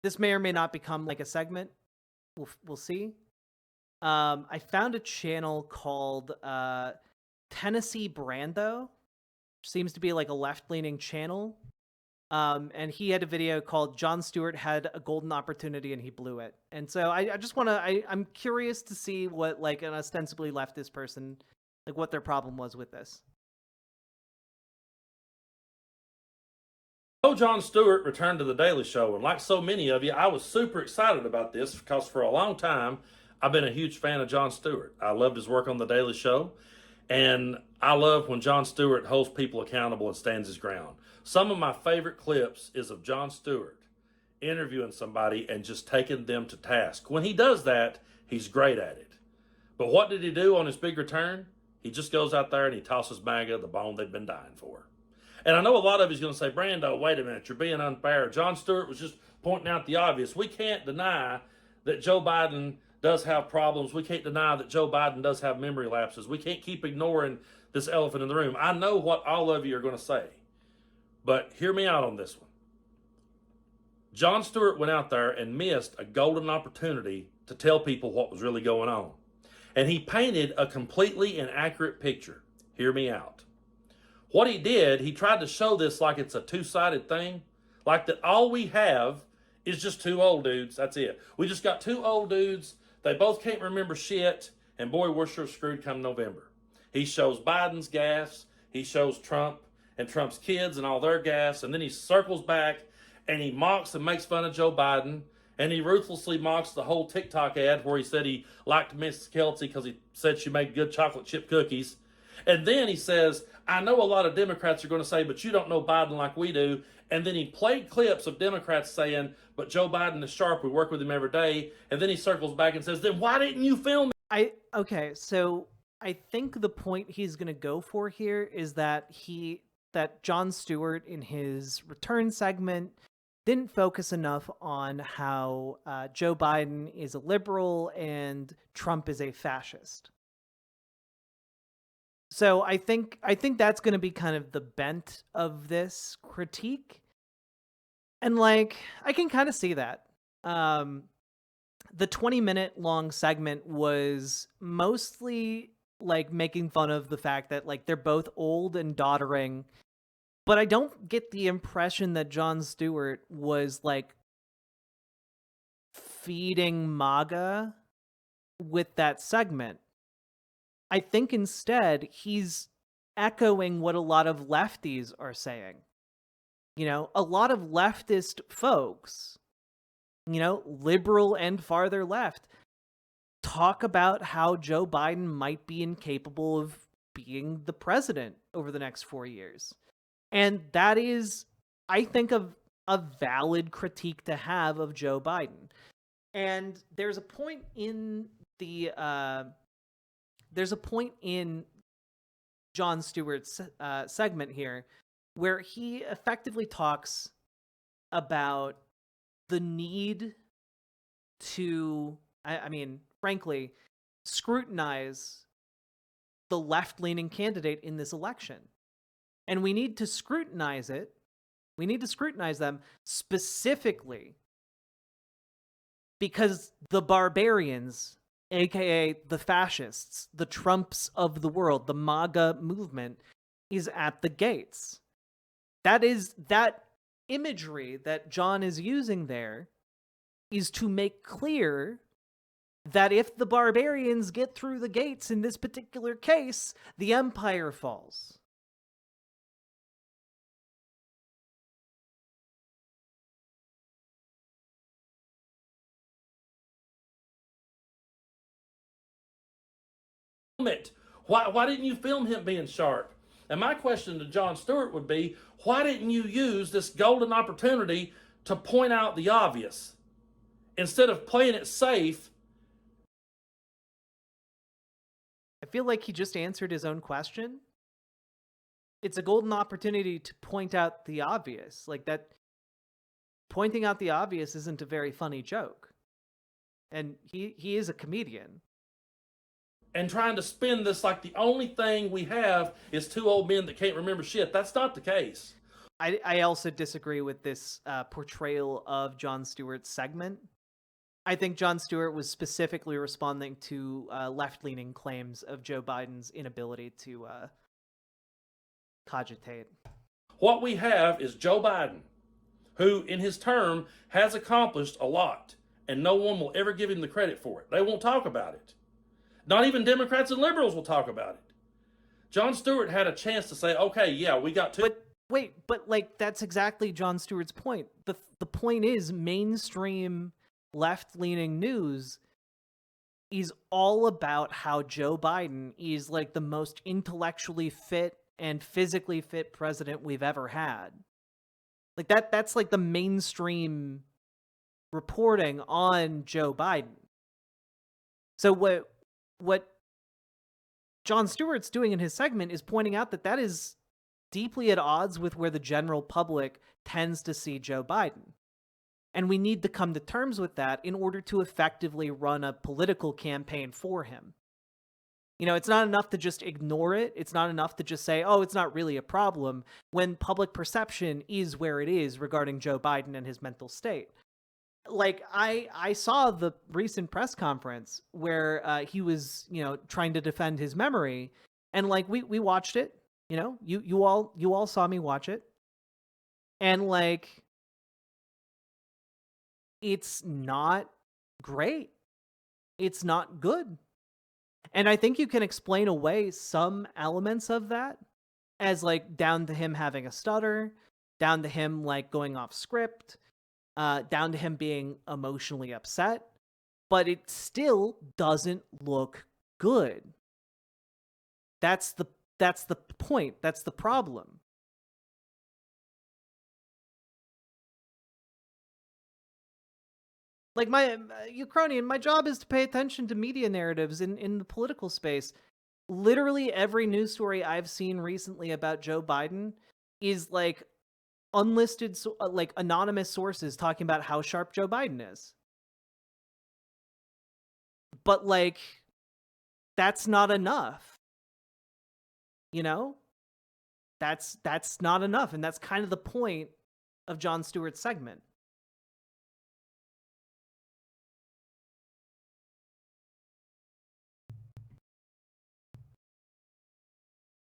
This may or may not become like a segment. We'll see. I found a channel called Tennessee Brando, which seems to be like a left-leaning channel. And he had a video called "Jon Stewart Had a Golden Opportunity and He Blew It." And so I just want to, I'm curious to see what like an ostensibly leftist person, like what their problem was with this. Jon Stewart returned to The Daily Show, and like so many of you, I was super excited about this because for a long time, I've been a huge fan of Jon Stewart. I loved his work on The Daily Show, and I love when Jon Stewart holds people accountable and stands his ground. Some of my favorite clips is of Jon Stewart interviewing somebody and just taking them to task. When he does that, he's great at it. But what did he do on his big return? He just goes out there and he tosses MAGA the bone they've been dying for. And I know a lot of you is going to say, Brando, wait a minute, you're being unfair. Jon Stewart was just pointing out the obvious. We can't deny that Joe Biden does have problems. We can't deny that Joe Biden does have memory lapses. We can't keep ignoring this elephant in the room. I know what all of you are going to say, but hear me out on this one. Jon Stewart went out there and missed a golden opportunity to tell people what was really going on. And he painted a completely inaccurate picture. Hear me out. What he did, he tried to show this like it's a two-sided thing, like that all we have is just two old dudes. That's it. We just got two old dudes. They both can't remember shit, and boy, we're sure screwed come November. He shows Biden's gas. He shows Trump and Trump's kids and all their gas, and then he circles back and he mocks and makes fun of Joe Biden, and he ruthlessly mocks the whole TikTok ad where he said he liked Miss Kelsey because he said she made good chocolate chip cookies. And then he says, I know a lot of Democrats are going to say, but you don't know Biden like we do. And then he played clips of Democrats saying, but Joe Biden is sharp. We work with him every day. And then he circles back and says, then why didn't you film it? Okay, so I think the point he's going to go for here is that Jon Stewart in his return segment didn't focus enough on how Joe Biden is a liberal and Trump is a fascist. So I think that's going to be kind of the bent of this critique. And like, I can kind of see that. The 20-minute long segment was mostly like making fun of the fact that like they're both old and doddering, but I don't get the impression that Jon Stewart was like feeding MAGA with that segment. I think instead he's echoing what a lot of lefties are saying. You know, a lot of leftist folks, you know, liberal and farther left, talk about how Joe Biden might be incapable of being the president over the next 4 years. And that is, I think, a valid critique to have of Joe Biden. And there's a point in Jon Stewart's segment here where he effectively talks about the need to, I mean, frankly, scrutinize the left-leaning candidate in this election. And we need to scrutinize it. We need to scrutinize them specifically because the barbarians, aka the fascists, the Trumps of the world, the MAGA movement, is at the gates. That imagery that Jon is using there is to make clear that if the barbarians get through the gates in this particular case, the empire falls. It? Why didn't you film him being sharp? And my question to Jon Stewart would be, why didn't you use this golden opportunity to point out the obvious instead of playing it safe? I feel like he just answered his own question. It's a golden opportunity to point out the obvious. Like that, pointing out the obvious isn't a very funny joke. And he is a comedian. And trying to spin this like the only thing we have is two old men that can't remember shit. That's not the case. I also disagree with this portrayal of Jon Stewart's segment. I think Jon Stewart was specifically responding to left-leaning claims of Joe Biden's inability to cogitate. What we have is Joe Biden, who in his term has accomplished a lot, and no one will ever give him the credit for it. They won't talk about it. Not even Democrats and liberals will talk about it. Jon Stewart had a chance to say, okay, yeah, we got two. But wait, but like that's exactly Jon Stewart's point. The point is mainstream left-leaning news is all about how Joe Biden is like the most intellectually fit and physically fit president we've ever had. Like that's like the mainstream reporting on Joe Biden. So what Jon Stewart's doing in his segment is pointing out that is deeply at odds with where the general public tends to see Joe Biden. And we need to come to terms with that in order to effectively run a political campaign for him. You know, it's not enough to just ignore it. It's not enough to just say, oh, it's not really a problem, when public perception is where it is regarding Joe Biden and his mental state. Like, I saw the recent press conference where he was, trying to defend his memory. And, like, we watched it. You know, you all saw me watch it. And, like, it's not great. It's not good. And I think you can explain away some elements of that as, like, down to him having a stutter, down to him, like, going off script, down to him being emotionally upset. But it still doesn't look good. That's the point. That's the problem. Like, my Ukrainian, my job is to pay attention to media narratives in the political space. Literally every news story I've seen recently about Joe Biden is like unlisted, like anonymous sources talking about how sharp Joe Biden is. But like, that's not enough. You know? That's not enough. And that's kind of the point of Jon Stewart's segment.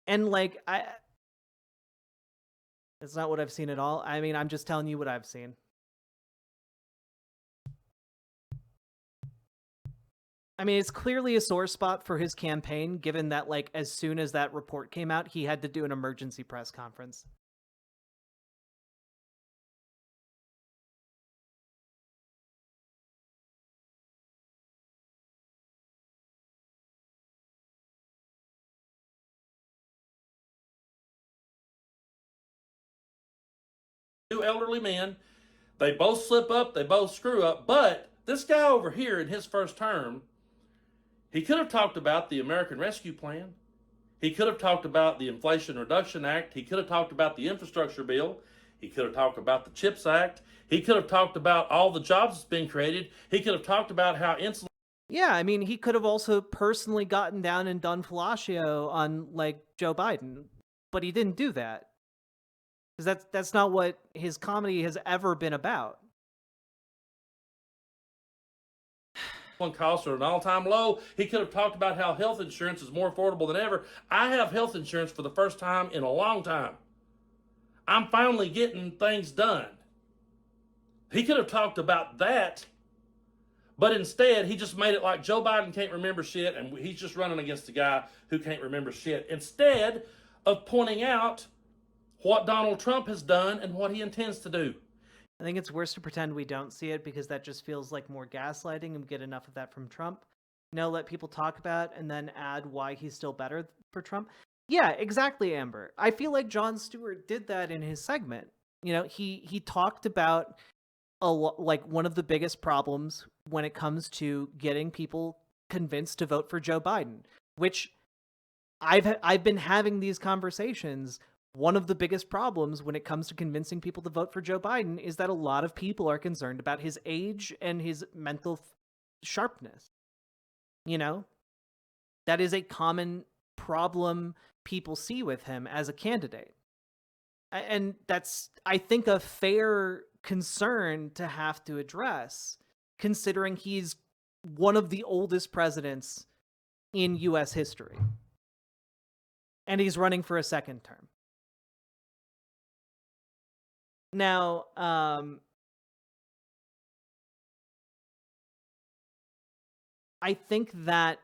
And like, it's not what I've seen at all. I mean, I'm just telling you what I've seen. I mean, it's clearly a sore spot for his campaign, given that, like, as soon as that report came out, he had to do an emergency press conference. Two elderly men. They both slip up, they both screw up, but this guy over here in his first term, he could have talked about the American Rescue Plan. He could have talked about the Inflation Reduction Act. He could have talked about the infrastructure bill. He could have talked about the CHIPS Act. He could have talked about all the jobs that's been created. He could have talked about how insulin. Yeah, I mean, he could have also personally gotten down and done fellatio on, like, Joe Biden, but he didn't do that. Because that's not what his comedy has ever been about. Costs are at an all-time low. He could have talked about how health insurance is more affordable than ever. I have health insurance for the first time in a long time. I'm finally getting things done. He could have talked about that, but instead he just made it like Joe Biden can't remember shit and he's just running against a guy who can't remember shit, instead of pointing out what Donald Trump has done and what he intends to do. I think it's worse to pretend we don't see it, because that just feels like more gaslighting, and we get enough of that from Trump. Let people talk about and then add why he's still better for Trump. Yeah, exactly, Amber. I feel like Jon Stewart did that in his segment. He talked about like one of the biggest problems when it comes to getting people convinced to vote for Joe Biden, which I've been having these conversations. One of the biggest problems when it comes to convincing people to vote for Joe Biden is that a lot of people are concerned about his age and his mental sharpness. That is a common problem people see with him as a candidate. And that's, I think, a fair concern to have to address, considering he's one of the oldest presidents in U.S. history. And he's running for a second term. Now, I think that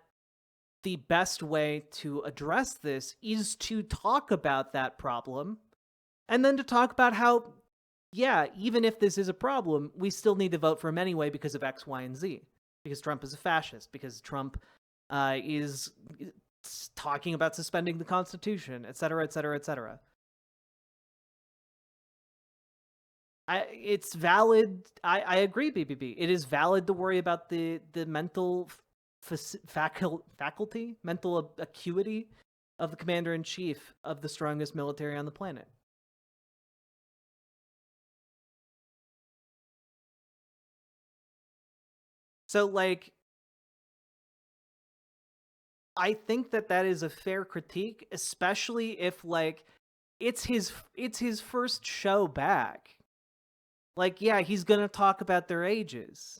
the best way to address this is to talk about that problem, and then to talk about how, yeah, even if this is a problem, we still need to vote for him anyway because of X, Y, and Z. Because Trump is a fascist. Because Trump is talking about suspending the Constitution, etc., etc., etc. It's valid. I agree, BBB. It is valid to worry about the mental faculty, mental acuity of the commander-in-chief of the strongest military on the planet. So, like, I think that is a fair critique, especially if, like, it's his first show back. Like, yeah, he's gonna talk about their ages.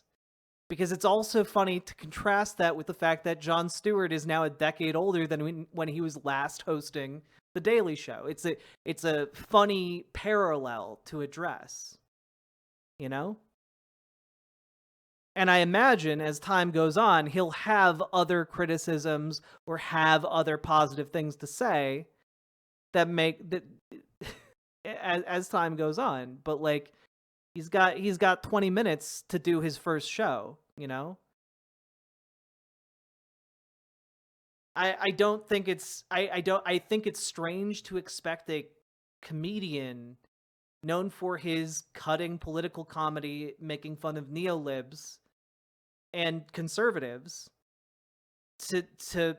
Because it's also funny to contrast that with the fact that Jon Stewart is now a decade older than when he was last hosting The Daily Show. It's a funny parallel to address, you know? And I imagine as time goes on, he'll have other criticisms or have other positive things to say that make that as time goes on. But like, he's got 20 minutes to do his first show, you know? I don't think it's I think it's strange to expect a comedian known for his cutting political comedy, making fun of neolibs and conservatives to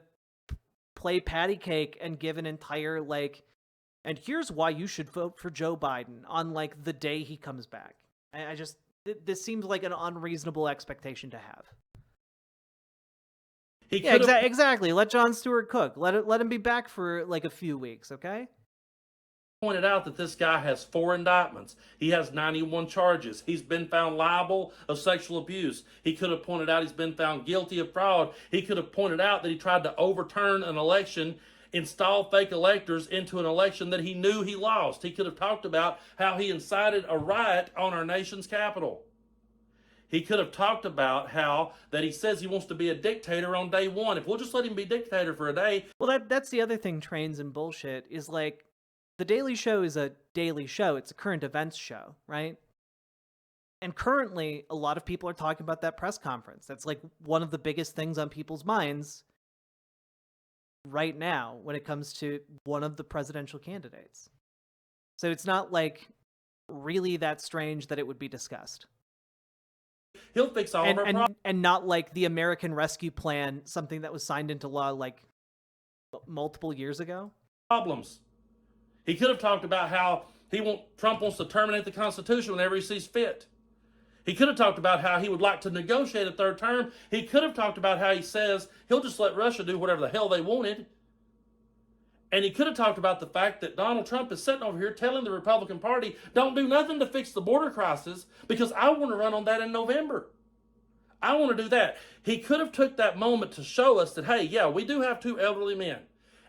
play patty cake and give an entire, like, and here's why you should vote for Joe Biden on, like, the day he comes back. I just, this seems like an unreasonable expectation to have. Yeah, exactly. Let Jon Stewart cook. Let him be back for like a few weeks, okay? Pointed out that this guy has 4 indictments. He has 91 charges. He's been found liable of sexual abuse. He could have pointed out he's been found guilty of fraud. He could have pointed out that he tried to overturn an election, install fake electors into an election that he knew he lost. He could have talked about how he incited a riot on our nation's capital. He could have talked about how that he says he wants to be a dictator on day one. If we'll just let him be dictator for a day. Well, that's the other thing trains in bullshit is, like, The Daily Show is a daily show. It's a current events show, right? And currently, a lot of people are talking about that press conference. That's like one of the biggest things on people's minds right now when it comes to one of the presidential candidates. So it's not like really that strange that it would be discussed. He'll fix all of our problems. And not like the American Rescue Plan, something that was signed into law like multiple years ago. Problems. He could have talked about how Trump wants to terminate the Constitution whenever he sees fit. He could have talked about how he would like to negotiate a third term. He could have talked about how he says he'll just let Russia do whatever the hell they wanted. And he could have talked about the fact that Donald Trump is sitting over here telling the Republican Party, don't do nothing to fix the border crisis because I want to run on that in November. I want to do that. He could have took that moment to show us that, hey, yeah, we do have 2 elderly men.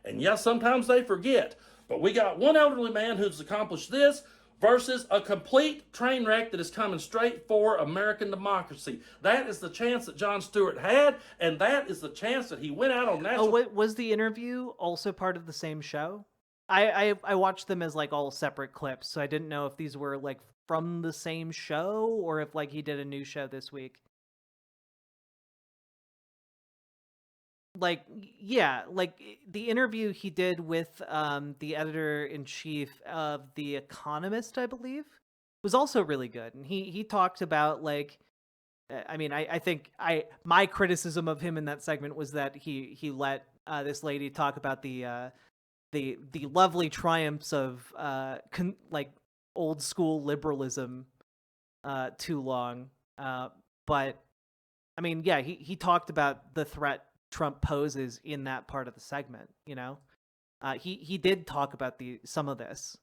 And yes, sometimes they forget. But we got one elderly man who's accomplished this versus a complete train wreck that is coming straight for American democracy. That is the chance that Jon Stewart had, and that is the chance that he went out on national... Oh, was the interview also part of the same show? I watched them as, like, all separate clips, so I didn't know if these were, like, from the same show or if, like, he did a new show this week. Like, yeah, like the interview he did with the editor-in-chief of The Economist, I believe, was also really good. And he talked about, like, I mean, I think my criticism of him in that segment was that he let this lady talk about the lovely triumphs of like old school liberalism too long. But I mean, yeah, he talked about the threat Trump poses in that part of the segment, you know? He did talk about some of this.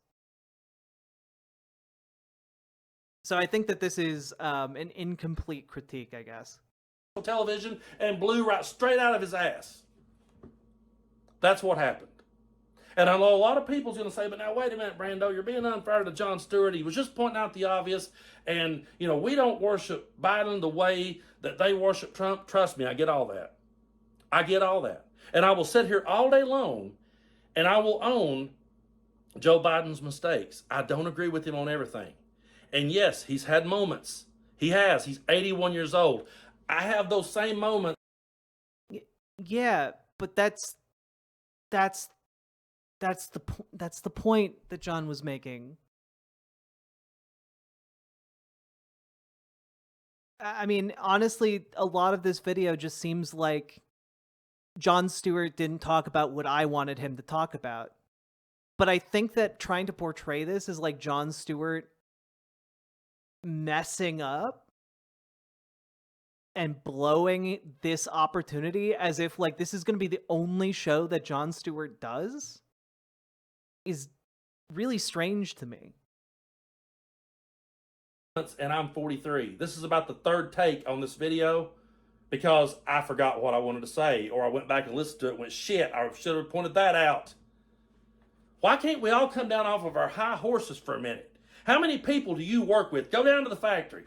So I think that this is an incomplete critique, I guess. Television and blew right straight out of his ass. That's what happened. And I know a lot of people's going to say, but now wait a minute, Brando, you're being unfair to Jon Stewart. He was just pointing out the obvious. And, you know, we don't worship Biden the way that they worship Trump. Trust me, I get all that. I get all that. And I will sit here all day long and I will own Joe Biden's mistakes. I don't agree with him on everything. And yes, he's had moments. He has. He's 81 years old. I have those same moments. Yeah, but that's the point that John was making. I mean, honestly, a lot of this video just seems like Jon Stewart didn't talk about what I wanted him to talk about. But I think that trying to portray this as like Jon Stewart messing up and blowing this opportunity as if like this is going to be the only show that Jon Stewart does is really strange to me. And I'm 43. This is about the third take on this video because I forgot what I wanted to say, or I went back and listened to it and went, shit, I should have pointed that out. Why can't we all come down off of our high horses for a minute? How many people do you work with? Go down to the factory.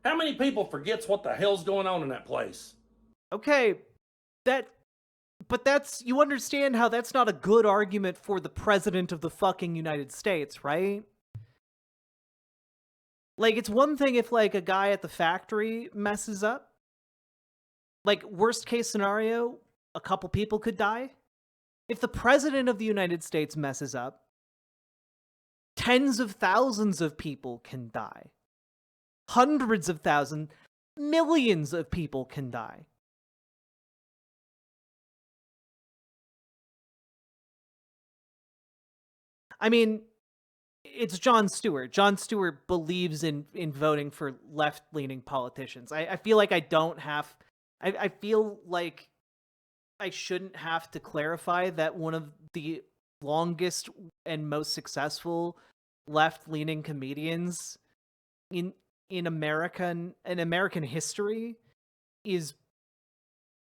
How many people forgets what the hell's going on in that place? Okay, but that's, you understand how that's not a good argument for the president of the fucking United States, right? Like, it's one thing if, like, a guy at the factory messes up. Like, worst case scenario, a couple people could die. If the president of the United States messes up, tens of thousands of people can die. Hundreds of thousands, millions of people can die. I mean, it's Jon Stewart. Jon Stewart believes in voting for left-leaning politicians. I feel like I don't have... I feel like I shouldn't have to clarify that one of the longest and most successful left-leaning comedians in American history is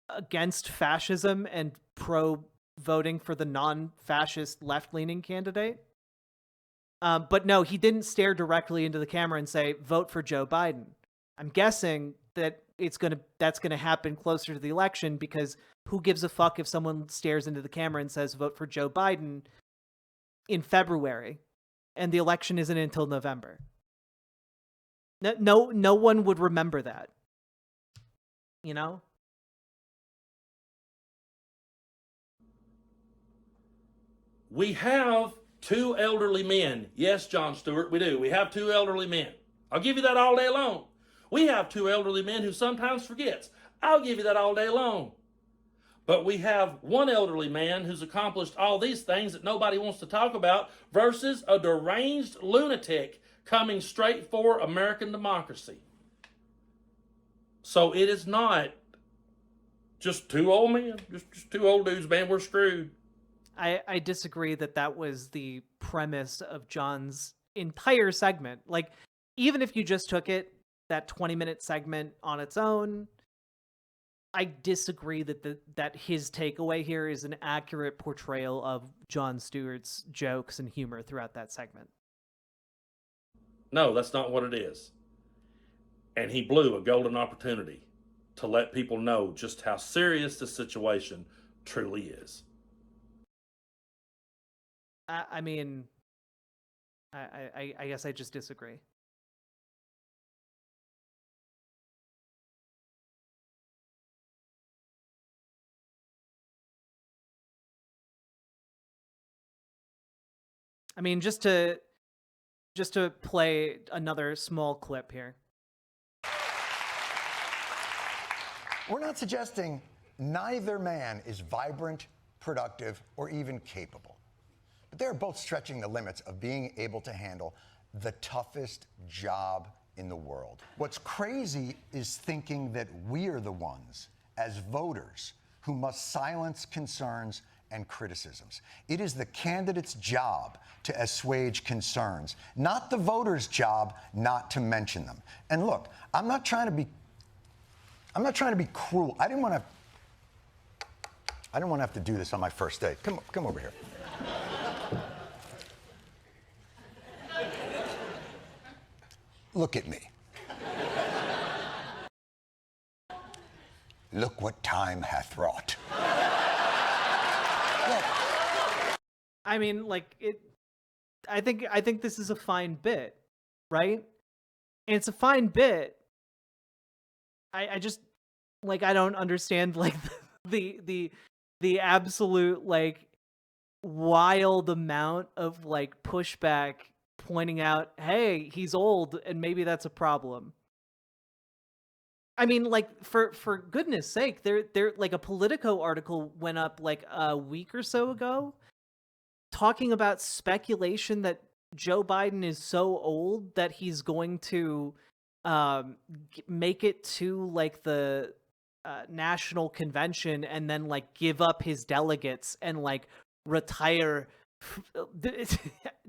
against fascism and pro voting for the non-fascist left-leaning candidate. But no, he didn't stare directly into the camera and say, vote for Joe Biden. I'm guessing that that's gonna happen closer to the election, because who gives a fuck if someone stares into the camera and says, vote for Joe Biden in February, and the election isn't until November. No one would remember that. You know? We have two elderly men. Yes, Jon Stewart, we do. We have two elderly men. I'll give you that all day long. We have two elderly men who sometimes forgets. I'll give you that all day long. But we have one elderly man who's accomplished all these things that nobody wants to talk about versus a deranged lunatic coming straight for American democracy. So it is not just two old men, just two old dudes, man, we're screwed. I disagree that was the premise of John's entire segment. Like, even if you just took that 20-minute segment on its own, I disagree that his takeaway here is an accurate portrayal of Jon Stewart's jokes and humor throughout that segment. No, that's not what it is. And he blew a golden opportunity to let people know just how serious the situation truly is. I mean, I guess I just disagree. I mean, just to play another small clip here. We're not suggesting neither man is vibrant, productive, or even capable. But they're both stretching the limits of being able to handle the toughest job in the world. What's crazy is thinking that we're the ones, as voters, who must silence concerns and criticisms. It is the candidate's job to assuage concerns, not the voter's job not to mention them. And look, I'm not trying to be cruel. I didn't want to have to do this on my first date. Come over here. Look at me. Look what time hath wrought. I mean, like it. I think this is a fine bit, right? And it's a fine bit. I just like I don't understand like the absolute like wild amount of like pushback pointing out, hey, he's old and maybe that's a problem. I mean, like for goodness sake, there like a Politico article went up like a week or so ago talking about speculation that Joe Biden is so old that he's going to make it to like the national convention and then like give up his delegates and like retire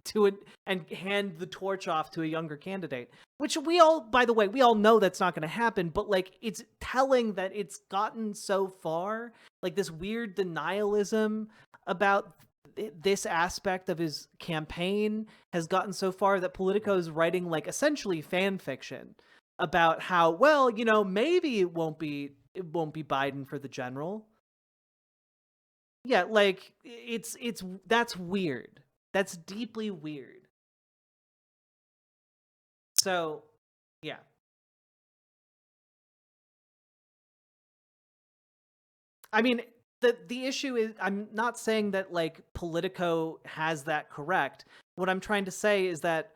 to it and hand the torch off to a younger candidate, which we all, by the way, we all know that's not going to happen, but like it's telling that it's gotten so far, like this weird denialism about this aspect of his campaign has gotten so far that Politico is writing like essentially fan fiction about how, well, you know, maybe it won't be Biden for the general. Yeah, like it's that's weird. That's deeply weird. So, yeah. I mean, the issue is I'm not saying that like Politico has that correct. What I'm trying to say is that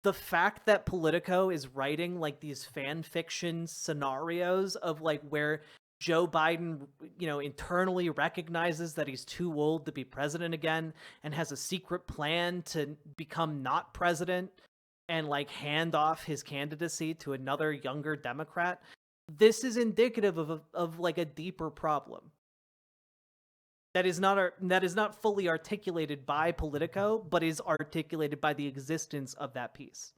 the fact that Politico is writing like these fan fiction scenarios of like where Joe Biden, you know, internally recognizes that he's too old to be president again and has a secret plan to become not president and like hand off his candidacy to another younger Democrat. This is indicative of like a deeper problem that is not fully articulated by Politico, but is articulated by the existence of that piece.